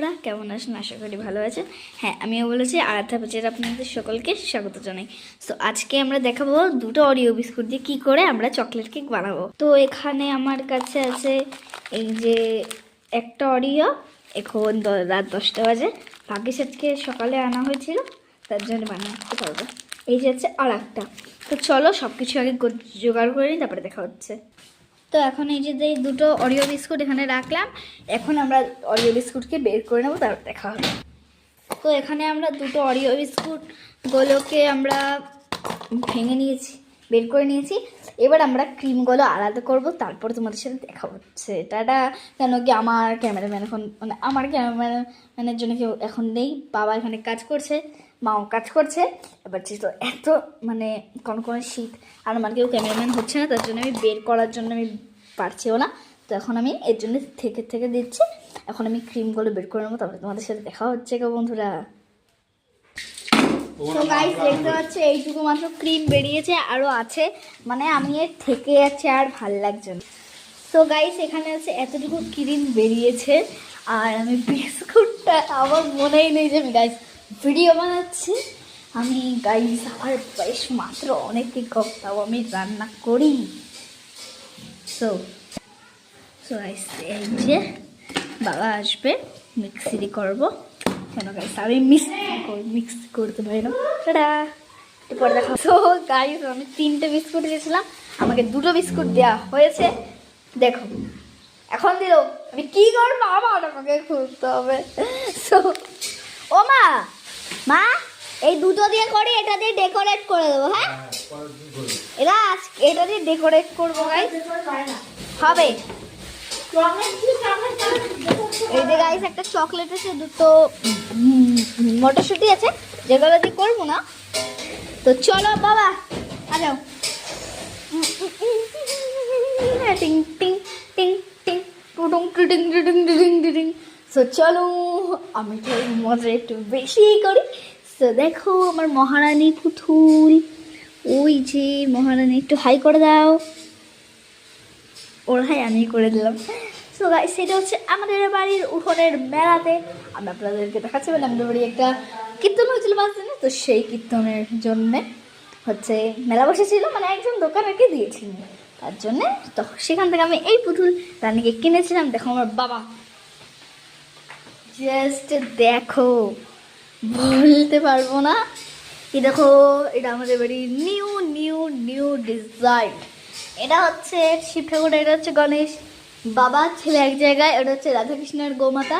বন্ধুরা, কেমন আছেন? আশা করি ভালো আছেন। হ্যাঁ, আমিও বলেছি আরাধ্যা পেজের আপনাদের সকলকে স্বাগত জানাই। সো আজকে আমরা দেখাবো দুটো অরিও বিস্কুট দিয়ে কী করে আমরা চকলেট কেক বানাবো। তো এখানে আমার কাছে আছে এই যে একটা অরিও, এখন রাত 10টা বাজে। ভাগ্যিস আজকে সকালে আনা হয়েছিল, তার জন্য বানাতে পারবো। এই যে হচ্ছে আর একটা। তো চলো সব কিছু আগে জোগাড় করে নিই, তারপরে দেখা হচ্ছে। তো এখন এই যে দুটো অরিও বিস্কুট এখানে রাখলাম, এখন আমরা অরিও বিস্কুটকে বের করে নেবো, তারপর দেখা হবে। তো এখানে আমরা দুটো অরিও বিস্কুটগুলোকে আমরা ভেঙে নিয়েছি, বের করে নিয়েছি। এবার আমরা ক্রিমগুলো আলাদা করব, তারপর তোমাদের সাথে দেখা হচ্ছে। এটা কেন কি আমার ক্যামেরাম্যান এখন মানে আমার ক্যামেরাম্যানের জন্য কেউ এখন নেই, বাবা এখানে কাজ করছে, মাও কাজ করছে। এবার যেহেতু এত মানে কোনো শীত আর আমার কেউ ক্যামেরাম্যান হচ্ছে না, তার জন্য আমি বের করার জন্য আমি পারছিও না। তো এখন আমি এর জন্য থেকে দিচ্ছি। এখন আমি ক্রিমগুলো বের করে নেবো, তারপরে তোমাদের সাথে দেখা হচ্ছে গো বন্ধুরা। তো গাইস দেখতে পাচ্ছ এইটুকু মাত্র ক্রিম বেরিয়েছে, আরও আছে, মানে আমি এর থেকে যাচ্ছে আর ভাল লাগছে না। তো গাইস এখানে আছে এতটুকু ক্রিম বেরিয়েছে, আর আমি বিস্কুটটা আমার মনেই নেই যে আমি গাইস ভিডিও বানাচ্ছি। আমি গাইস আমার বয়স মাত্র অনেক কম, তাও আমি রান্না করি। সো গাইস এই যে বাবা আসবে, মিক্সি করবো। কেন গাইস আমি মিক্স করতে পারি না, টাটা পরে দেখা। তো গাইস আমি 3টে বিস্কুট দিয়েছিলাম, আমাকে 2টো বিস্কুট দেওয়া হয়েছে। দেখো এখন দিল, আমি কি করবো, আবার আমাকে খুঁজতে হবে। সো ও মা এই দুটো দিয়ে করি, এটা দিয়ে ডেকোরেট করে দেবো। হ্যাঁ এটা দিয়ে ডেকোরেট করবো গাইস, হবে। এই যে গাইস একটা চকলেট আছে, দুটো মটরশুঁটি আছে, যেগুলো দিয়ে করবো না। তো চলো বাবা আলো, টিং টিং টিং টিং টুটুং টুটিং টুটিং টুটিং টুটিং। সো চলো আমি তো মজা একটু বেশি করি। তো দেখো আমার মহারানী পুতুল, ওই যে মহারানী, একটু হাই করে দাও। ওর হাই আমি করে দিলাম। সো গাইস সেটা হচ্ছে আমাদের বাড়ির উঠোনের মেলাতে আমি আপনাদেরকে দেখাচ্ছি। মানে আমাদের বাড়ি একটা কীর্তন হয়েছিল 5 দিনে, তো সেই কীর্তনের জন্যে হচ্ছে মেলা বসেছিল, মানে একজন দোকানকে দিয়েছিল, তার জন্যে তো সেখান থেকে আমি এই পুতুল রানীকে কিনেছিলাম। দেখো আমার বাবা, জাস্ট দেখো, বলতে পারবো না। এই দেখো এটা আমাদের বাড়ির নিউ ডিজাইন। এটা হচ্ছে শিব ঠাকুর, এটা হচ্ছে গণেশ বাবা, ছেলে এক জায়গায়, এটা হচ্ছে রাধাকৃষ্ণের গোমাতা।